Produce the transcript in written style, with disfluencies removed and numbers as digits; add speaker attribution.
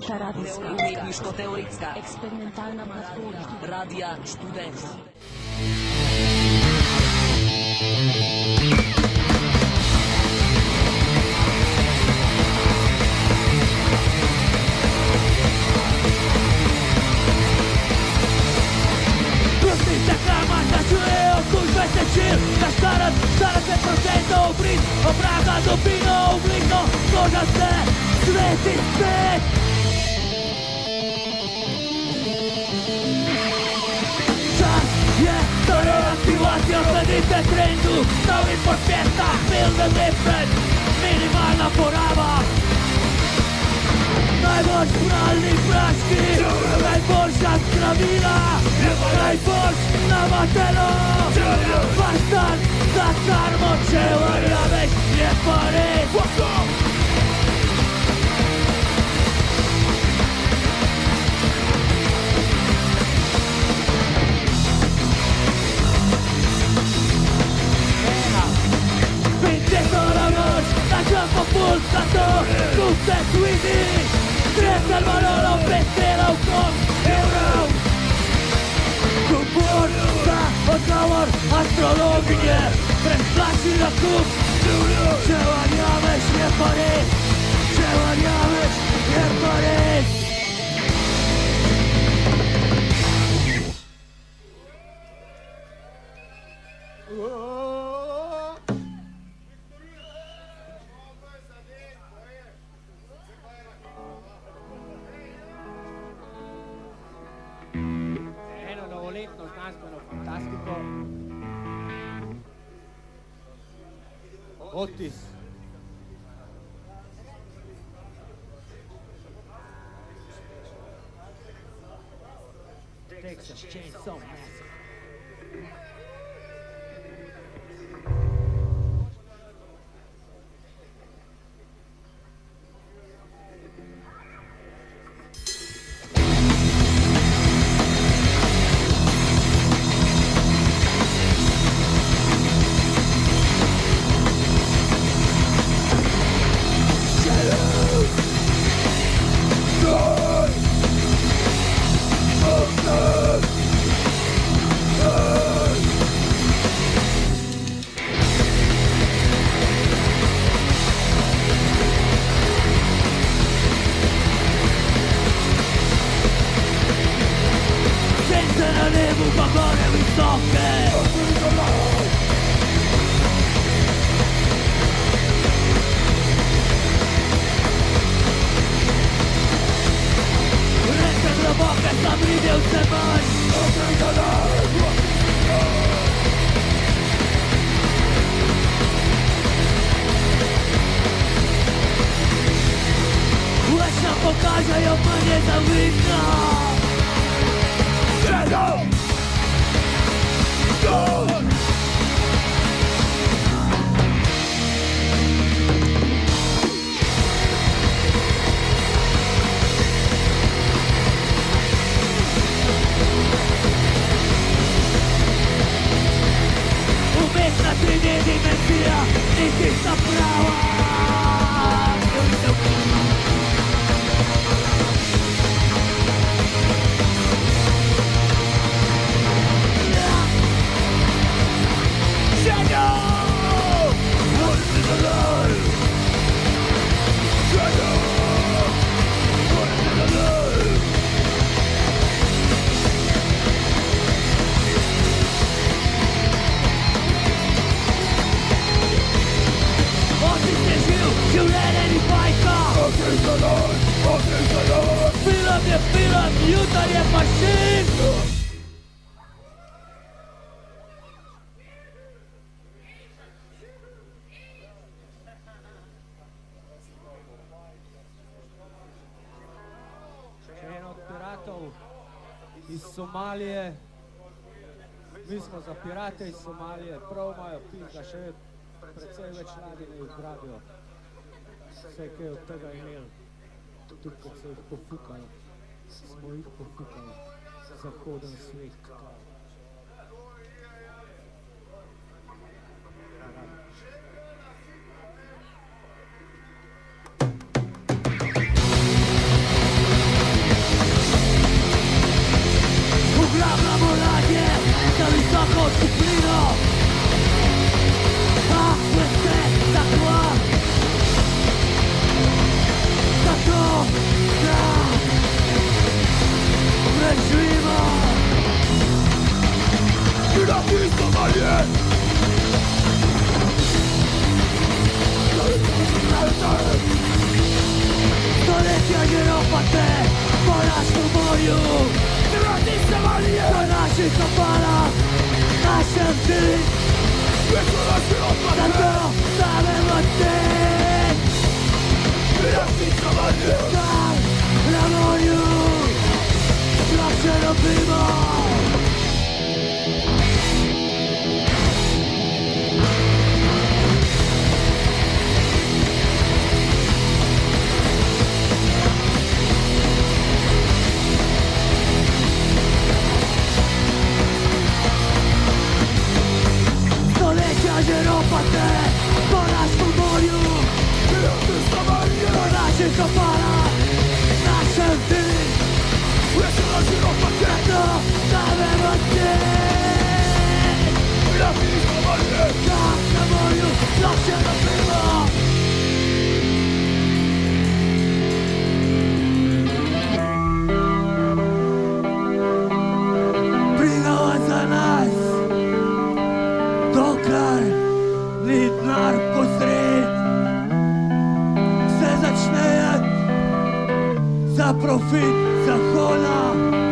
Speaker 1: Umetniška radijska,
Speaker 2: umetniško-teoretska,
Speaker 1: eksperimentalna platforma,
Speaker 2: Radija Študent.
Speaker 3: Pustite kama da čuje okužbe se čil, da starac 40% ubrit, obraga dubino, ugljikno, koža se, sveti svet. Čas je za reaktivacijo, sledite trendu, novi pospješta, milde lipred, minimalna poraba. Najbolj pralni praški, najboljša zdravila, najboljš navatelo. Bastan, za karmo, če verjameš, je pa res. Spinte to na noč, na čampo pulsato, tu se tvidi. Trezal Manolo, prestrelal kom, evrov. Kupor za odgovor astrologinje, preplači na kup. Če verjameš, je pa res. Če verjameš, je pa res.
Speaker 4: Eno novoletno znanstveno fantastiko. Otis. Texas Chainsaw Massacre. Senza la nevu pagone visoke. Ręce głębokie, sam widział se manj. Lecz nam pokaże ją mnie zawidna. Umiejętna tridimensja, nitista prava. Film, jutar je mašin! Še en od piratov iz Somalije. Mi smo za pirate iz Somalije, prav imajo pizda, še precej več ladij ne izgrabijo. Vse, kaj od tega imeli, tudi ko se jih pofukajo, smo jih pofukali, zahoden svet.
Speaker 3: naszych kopalach, nasze wdy. Za to dałem odcień. Tak, Ramoniu, zawsze robimy. Stolecia żeropate po naszym boju, po naszych kopalach, nasze wdy. Za to dałem odcień. Tak, na moju zawsze robiło. Brigała za nas, dokler, lidnar posred. Все začne za profit, za hola.